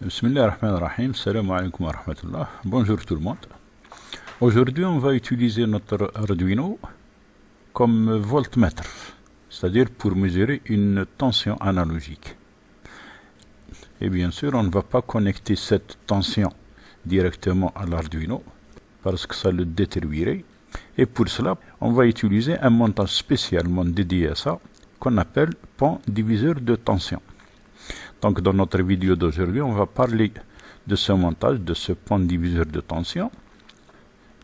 Bismillah ar-Rahman ar-Rahim, salam alaikum wa rahmatullah. Bonjour tout le monde. Aujourd'hui, on va utiliser notre Arduino comme voltmètre, c'est-à-dire pour mesurer une tension analogique. Et bien sûr, on ne va pas connecter cette tension directement à l'Arduino parce que ça le détruirait. Et pour cela, on va utiliser un montage spécialement dédié à ça qu'on appelle pont diviseur de tension. Donc dans notre vidéo d'aujourd'hui, on va parler de ce montage, de ce pont diviseur de tension,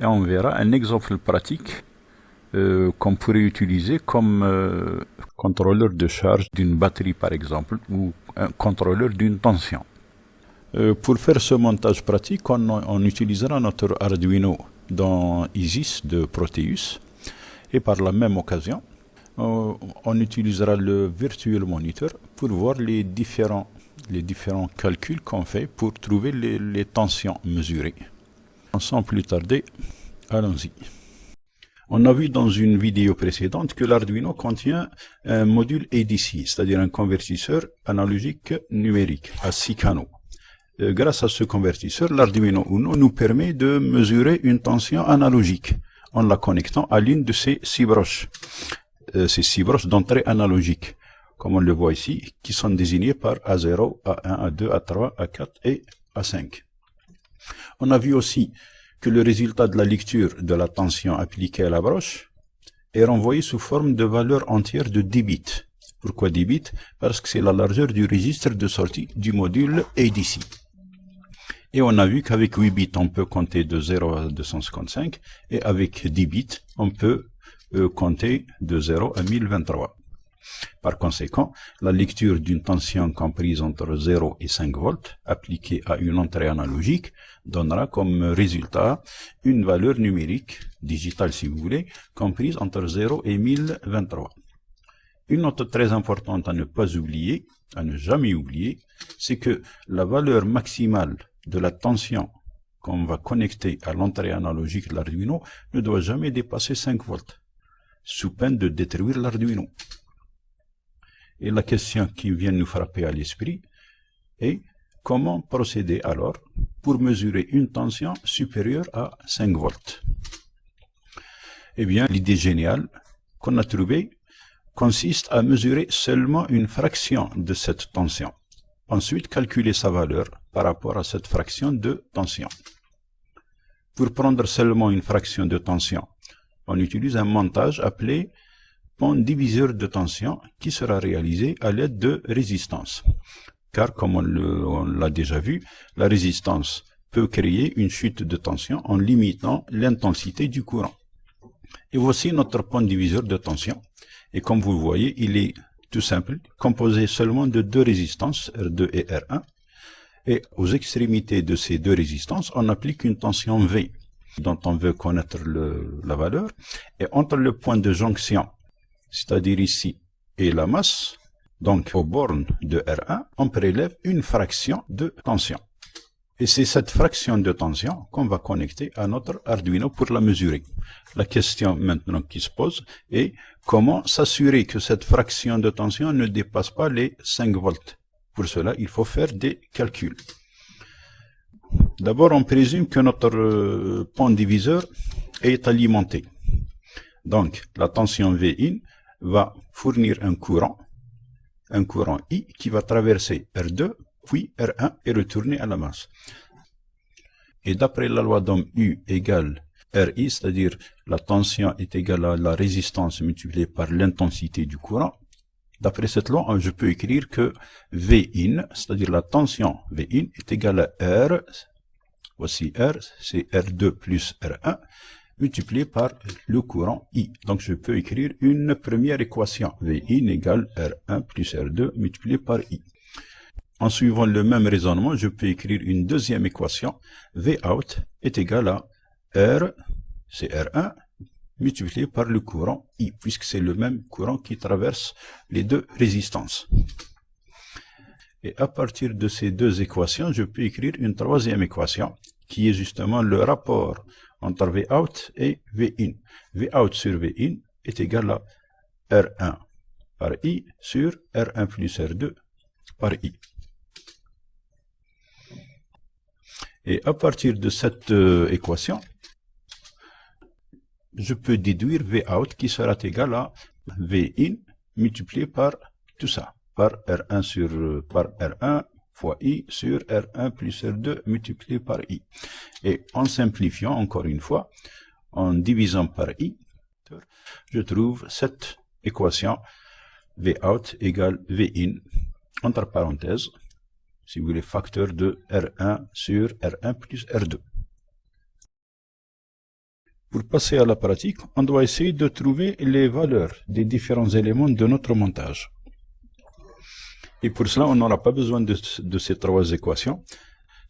et on verra un exemple pratique qu'on pourrait utiliser comme contrôleur de charge d'une batterie par exemple, ou un contrôleur d'une tension. Pour faire ce montage pratique, on utilisera notre Arduino dans Isis de Proteus, et par la même occasion, on utilisera le Virtual Monitor pour voir les différents calculs qu'on fait pour trouver les tensions mesurées. Sans plus tarder, allons-y. On a vu dans une vidéo précédente que l'Arduino contient un module ADC, c'est-à-dire un convertisseur analogique numérique à 6 canaux. Grâce à ce convertisseur, l'Arduino Uno nous permet de mesurer une tension analogique en la connectant à l'une de ces 6 broches. Ces 6 broches d'entrée analogique, comme on le voit ici, qui sont désignées par A0, A1, A2, A3, A4 et A5. On a vu aussi que le résultat de la lecture de la tension appliquée à la broche est renvoyé sous forme de valeur entière de 10 bits. Pourquoi 10 bits? Parce que c'est la largeur du registre de sortie du module ADC. Et on a vu qu'avec 8 bits, on peut compter de 0 à 255, et avec 10 bits, on peut compter de 0 à 1023. Par conséquent, la lecture d'une tension comprise entre 0 et 5 volts appliquée à une entrée analogique donnera comme résultat une valeur numérique, digitale si vous voulez, comprise entre 0 et 1023. Une note très importante à ne pas oublier, à ne jamais oublier, c'est que la valeur maximale de la tension qu'on va connecter à l'entrée analogique de l'Arduino ne doit jamais dépasser 5 volts, sous peine de détruire l'Arduino. Et la question qui vient nous frapper à l'esprit est comment procéder alors pour mesurer une tension supérieure à 5 volts. Eh bien, l'idée géniale qu'on a trouvée consiste à mesurer seulement une fraction de cette tension. Ensuite, calculer sa valeur par rapport à cette fraction de tension. Pour prendre seulement une fraction de tension, on utilise un montage appelé pont diviseur de tension qui sera réalisé à l'aide de résistance. Car, comme on l'a déjà vu, la résistance peut créer une chute de tension en limitant l'intensité du courant. Et voici notre pont diviseur de tension. Et comme vous le voyez, il est tout simple, composé seulement de 2 résistances, R2 et R1. Et aux extrémités de ces 2 résistances, on applique une tension V, dont on veut connaître la valeur. Et entre le point de jonction, c'est-à-dire ici, et la masse, donc aux bornes de R1, on prélève une fraction de tension. Et c'est cette fraction de tension qu'on va connecter à notre Arduino pour la mesurer. La question maintenant qui se pose est comment s'assurer que cette fraction de tension ne dépasse pas les 5 volts. Pour cela, il faut faire des calculs. D'abord, on présume que notre pont diviseur est alimenté. Donc, la tension Vin va fournir un courant I qui va traverser R2, puis R1 et retourner à la masse. Et d'après la loi d'Ohm U égale RI, c'est-à-dire la tension est égale à la résistance multipliée par l'intensité du courant, d'après cette loi, je peux écrire que Vin, c'est-à-dire la tension Vin, est égale à R, voici R, c'est R2 plus R1, multiplié par le courant I. Donc je peux écrire une première équation, Vin égale R1 plus R2 multiplié par I. En suivant le même raisonnement, je peux écrire une deuxième équation, Vout est égal à R, c'est R1, multiplié par le courant I, puisque c'est le même courant qui traverse les 2 résistances. Et à partir de ces 2 équations, je peux écrire une troisième équation, qui est justement le rapport entre Vout et Vin. Vout sur Vin est égal à R1 par I sur R1 plus R2 par I. Et à partir de cette équation, je peux déduire Vout qui sera égal à Vin multiplié par tout ça, par R1 fois I sur R1 plus R2 multiplié par I. Et en simplifiant encore une fois, en divisant par I, je trouve cette équation Vout égale Vin, entre parenthèses, si vous voulez, facteur de R1 sur R1 plus R2. Pour passer à la pratique, on doit essayer de trouver les valeurs des différents éléments de notre montage. Et pour cela, on n'aura pas besoin de ces trois équations,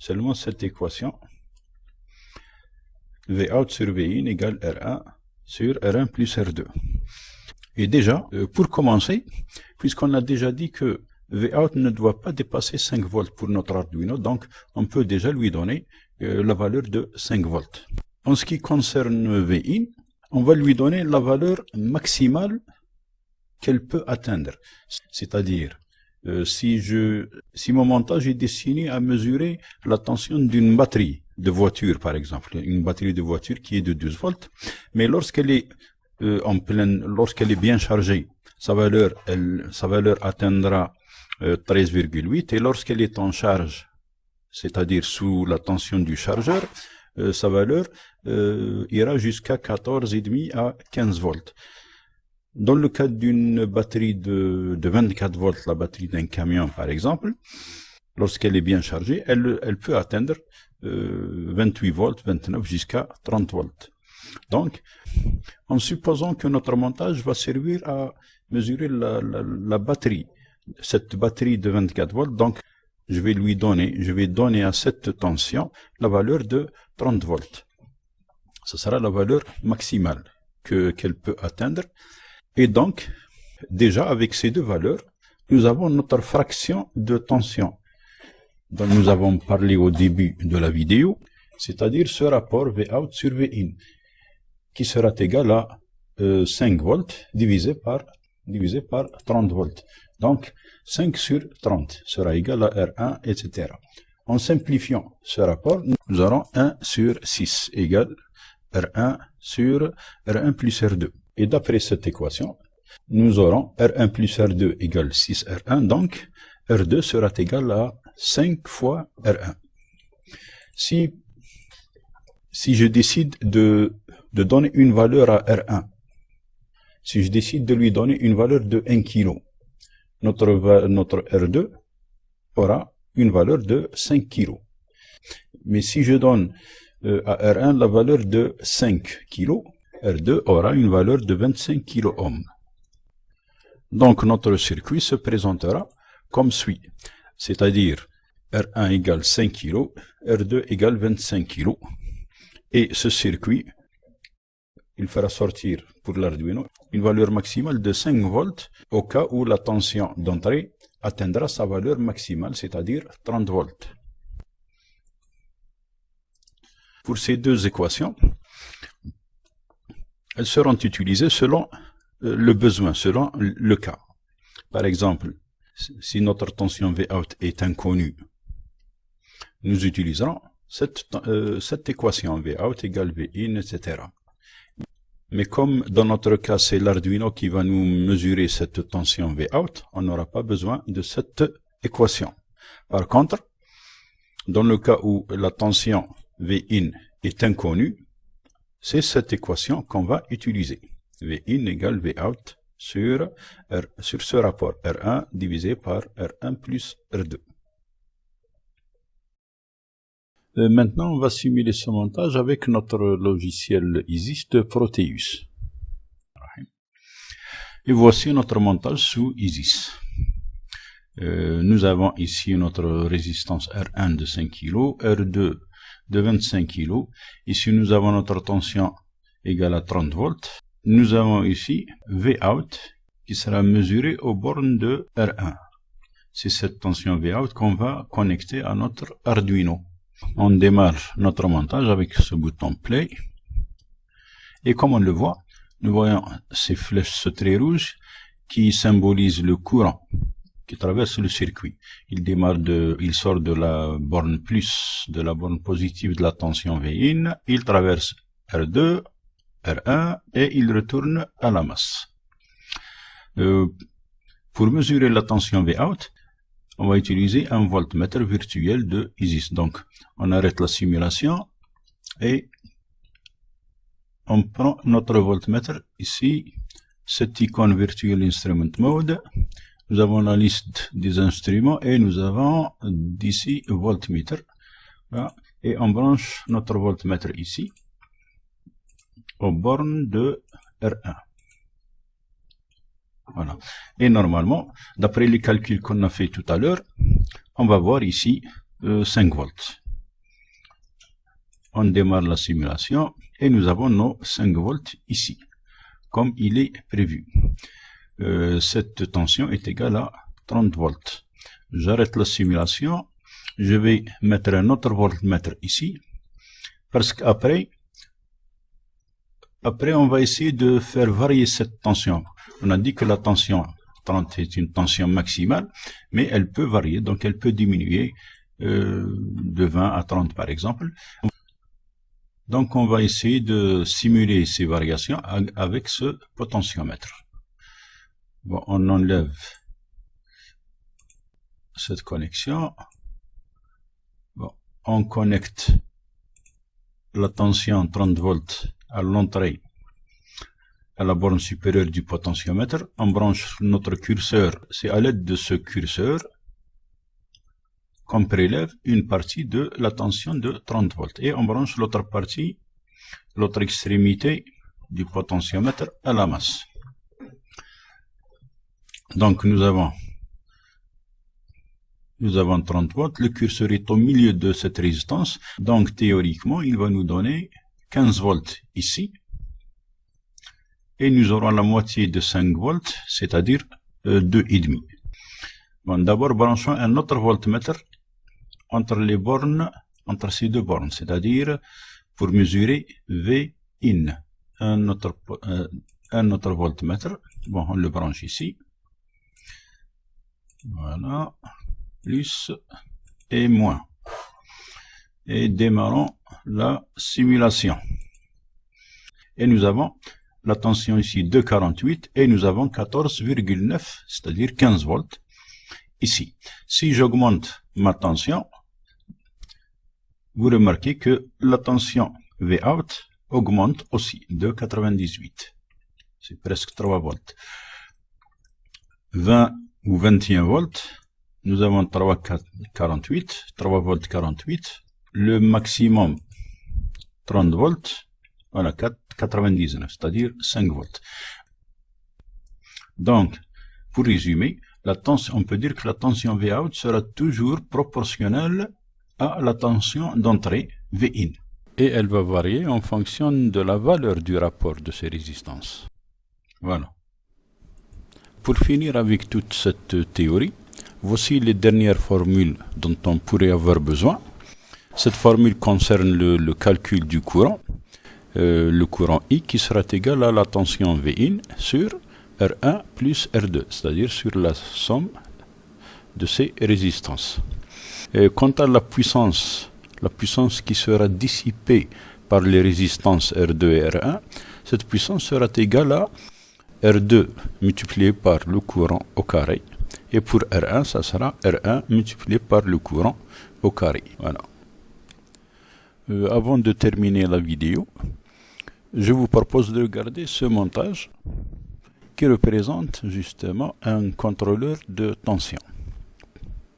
seulement cette équation Vout sur Vin égale R1 sur R1 plus R2. Et déjà, pour commencer, puisqu'on a déjà dit que Vout ne doit pas dépasser 5 volts pour notre Arduino, donc on peut déjà lui donner la valeur de 5 volts. En ce qui concerne Vin, on va lui donner la valeur maximale qu'elle peut atteindre. C'est-à-dire, si mon montage est destiné à mesurer la tension d'une batterie de voiture, par exemple, une batterie de voiture qui est de 12 volts, mais lorsqu'elle est lorsqu'elle est bien chargée, sa valeur atteindra 13,8, et lorsqu'elle est en charge, c'est-à-dire sous la tension du chargeur, sa valeur ira jusqu'à 14,5 à 15 volts. Dans le cas d'une batterie de 24 volts, la batterie d'un camion par exemple, lorsqu'elle est bien chargée, elle peut atteindre 28 volts, 29 jusqu'à 30 volts. Donc, en supposant que notre montage va servir à mesurer la batterie, cette batterie de 24 volts, donc je vais donner à cette tension la valeur de 30 volts. Ce sera la valeur maximale qu'elle peut atteindre. Et donc, déjà avec ces deux valeurs, nous avons notre fraction de tension dont nous avons parlé au début de la vidéo, c'est-à-dire ce rapport Vout sur Vin, qui sera égal à 5 volts divisé par 30 volts. Donc, 5 sur 30 sera égal à R1, etc. En simplifiant ce rapport, nous aurons 1 sur 6 égale R1 sur R1 plus R2. Et d'après cette équation, nous aurons R1 plus R2 égale 6 R1, donc R2 sera égal à 5 fois R1. Si je décide de donner une valeur à R1, si je décide de lui donner une valeur de 1 kg, notre R2 aura une valeur de 5 kg. Mais si je donne à R1 la valeur de 5 kg, R2 aura une valeur de 25 kΩ. Donc notre circuit se présentera comme suit, c'est-à-dire R1 égale 5 kg, R2 égale 25 kg. Et ce circuit, il fera sortir pour l'Arduino une valeur maximale de 5 volts au cas où la tension d'entrée atteindra sa valeur maximale, c'est-à-dire 30 volts. Pour ces deux équations, elles seront utilisées selon le besoin, selon le cas. Par exemple, si notre tension Vout est inconnue, nous utiliserons cette équation Vout égale Vin, etc. Mais comme dans notre cas, c'est l'Arduino qui va nous mesurer cette tension Vout, on n'aura pas besoin de cette équation. Par contre, dans le cas où la tension Vin est inconnue, c'est cette équation qu'on va utiliser. Vin égale Vout sur ce rapport R1 divisé par R1 plus R2. Maintenant, on va simuler ce montage avec notre logiciel Isis de Proteus. Et voici notre montage sous Isis. Nous avons ici notre résistance R1 de 5 kg, R2 de 25 kg. Ici, nous avons notre tension égale à 30 volts. Nous avons ici Vout qui sera mesuré aux bornes de R1. C'est cette tension Vout qu'on va connecter à notre Arduino. On démarre notre montage avec ce bouton Play. Et comme on le voit, nous voyons ces flèches, ce trait rouge qui symbolise le courant qui traverse le circuit. Il sort de la borne plus, de la borne positive de la tension V-in, il traverse R2, R1 et il retourne à la masse. Pour mesurer la tension V-out, on va utiliser un voltmètre virtuel de ISIS. Donc, on arrête la simulation et on prend notre voltmètre ici, cette icône Virtual Instrument Mode. Nous avons la liste des instruments et nous avons d'ici voltmeter. Voilà. Et on branche notre voltmètre ici aux bornes de R1. Voilà. Et normalement, d'après les calculs qu'on a fait tout à l'heure, on va voir ici 5 volts. On démarre la simulation et nous avons nos 5 volts ici, comme il est prévu. Cette tension est égale à 30 volts. J'arrête la simulation. Je vais mettre un autre voltmètre ici, parce qu'après, on va essayer de faire varier cette tension. On a dit que la tension 30 est une tension maximale, mais elle peut varier, donc elle peut diminuer de 20 à 30 par exemple. Donc on va essayer de simuler ces variations avec ce potentiomètre. Bon, on enlève cette connexion. Bon, on connecte la tension 30 volts à l'entrée, à la borne supérieure du potentiomètre. On branche notre curseur. C'est à l'aide de ce curseur qu'on prélève une partie de la tension de 30 volts. Et on branche l'autre partie, l'autre extrémité du potentiomètre à la masse. Donc nous avons 30 volts. Le curseur est au milieu de cette résistance. Donc théoriquement, il va nous donner 15 volts ici. Et nous aurons la moitié de 5 volts, c'est-à-dire 2,5. Bon, d'abord, branchons un autre voltmètre entre les bornes, entre ces deux bornes, c'est-à-dire pour mesurer V-in. Un autre voltmètre. Bon, on le branche ici. Voilà. Plus et moins. Et démarrons la simulation. Et nous avons la tension ici de 48 et nous avons 14,9, c'est-à-dire 15 volts ici. Si j'augmente ma tension, vous remarquez que la tension V-out augmente aussi de 98. C'est presque 3 volts. 20 ou 21 volts. Nous avons 3 volts 48. Le maximum 30 volts. Voilà, 99, c'est-à-dire 5 volts. Donc, pour résumer, on peut dire que la tension V-out sera toujours proportionnelle à la tension d'entrée V-in. Et elle va varier en fonction de la valeur du rapport de ces résistances. Voilà. Pour finir avec toute cette théorie, voici les dernières formules dont on pourrait avoir besoin. Cette formule concerne le calcul du courant. Le courant I qui sera égal à la tension V-in sur R1 plus R2, c'est-à-dire sur la somme de ces résistances. Quant à la puissance qui sera dissipée par les résistances R2 et R1, cette puissance sera égale à R2 multiplié par le courant au carré. Et pour R1, ça sera R1 multiplié par le courant au carré. Voilà. Avant de terminer la vidéo, je vous propose de regarder ce montage qui représente justement un contrôleur de tension.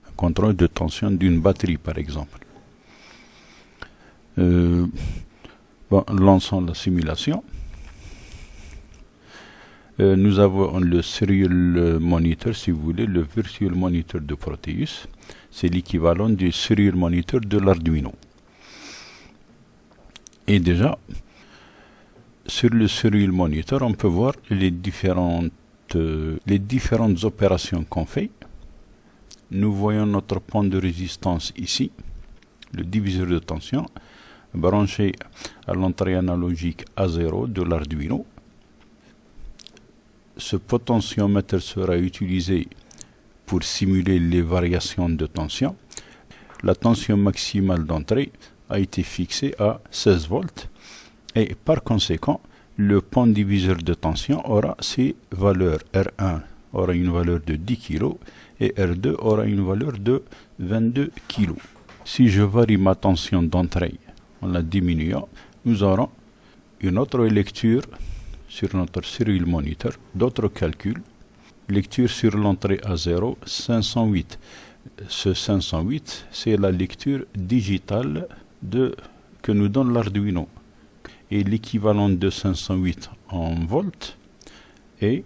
Un contrôle de tension d'une batterie, par exemple. Lançons la simulation. Nous avons le serial monitor, si vous voulez, le virtual monitor de Proteus. C'est l'équivalent du serial monitor de l'Arduino. Et déjà, sur le serial monitor, on peut voir les différentes opérations qu'on fait. Nous voyons notre pont de résistance ici, le diviseur de tension, branché à l'entrée analogique A0 de l'Arduino. Ce potentiomètre sera utilisé pour simuler les variations de tension. La tension maximale d'entrée a été fixée à 16 volts et par conséquent, le pont diviseur de tension aura ces valeurs. R1 aura une valeur de 10 kg et R2 aura une valeur de 22 kg. Si je varie ma tension d'entrée en la diminuant, nous aurons une autre lecture sur notre serial monitor, d'autres calculs. Lecture sur l'entrée à 0, 508. Ce 508, c'est la lecture digitale que nous donne l'Arduino. Et l'équivalent de 508 en volts est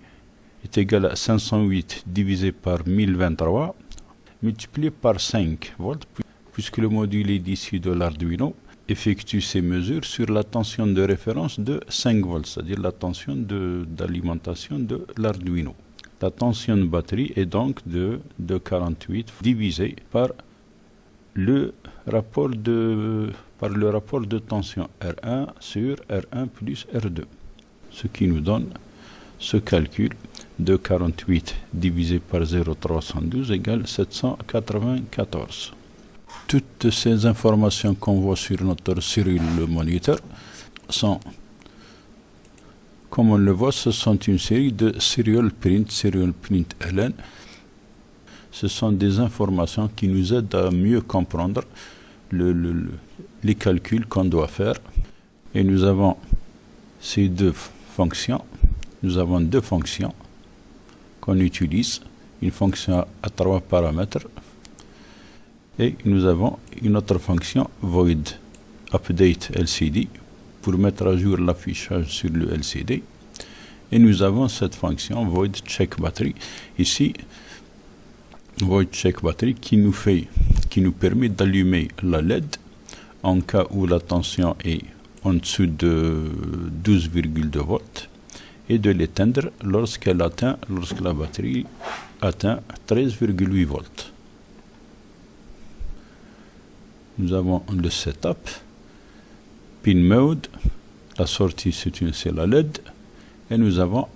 égal à 508 divisé par 1023 multiplié par 5 volts, puisque le module ici de l'Arduino effectue ses mesures sur la tension de référence de 5 volts, c'est-à-dire la tension d'alimentation de l'Arduino. La tension de batterie est donc de 48 divisé par le rapport de tension R1 sur R1 plus R2, ce qui nous donne ce calcul de 48 divisé par 0,312 égale 794. Toutes ces informations qu'on voit sur notre serial monitor sont, comme on le voit, ce sont une série de serial print ln. Ce sont des informations qui nous aident à mieux comprendre les calculs qu'on doit faire. Et nous avons ces deux fonctions. Nous avons deux fonctions qu'on utilise. Une fonction à 3 paramètres. Et nous avons une autre fonction void update LCD pour mettre à jour l'affichage sur le LCD. Et nous avons cette fonction void check battery. Ici, void check battery qui nous permet d'allumer la LED en cas où la tension est en dessous de 12,2 volts et de l'éteindre lorsque la batterie atteint 13,8 volts. Nous avons le setup, pin mode, la sortie c'est la LED, et nous avons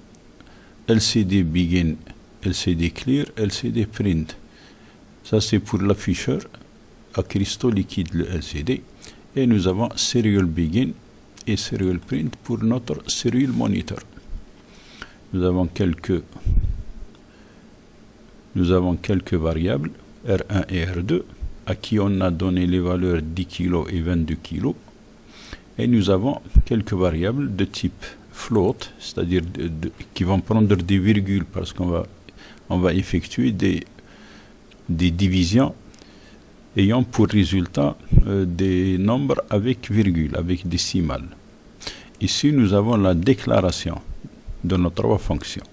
LCD begin, LCD clear, LCD print. Ça c'est pour l'afficheur à cristaux liquides, le LCD. Et nous avons serial begin et serial print pour notre serial monitor. Nous avons quelques variables, R1 et R2, à qui on a donné les valeurs 10 kg et 22 kg. Et nous avons quelques variables de type float, c'est-à-dire qui vont prendre des virgules parce qu'on va effectuer des divisions ayant pour résultat des nombres avec virgule, avec décimales. Ici, nous avons la déclaration de nos trois fonctions.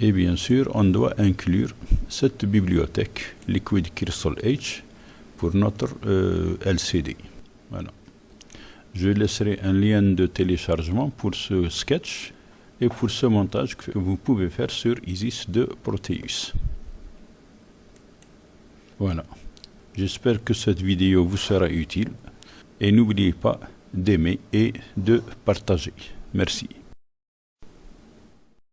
Et bien sûr, on doit inclure cette bibliothèque Liquid Crystal H pour notre LCD. Voilà. Je laisserai un lien de téléchargement pour ce sketch et pour ce montage que vous pouvez faire sur Isis de Proteus. Voilà. J'espère que cette vidéo vous sera utile et n'oubliez pas d'aimer et de partager. Merci.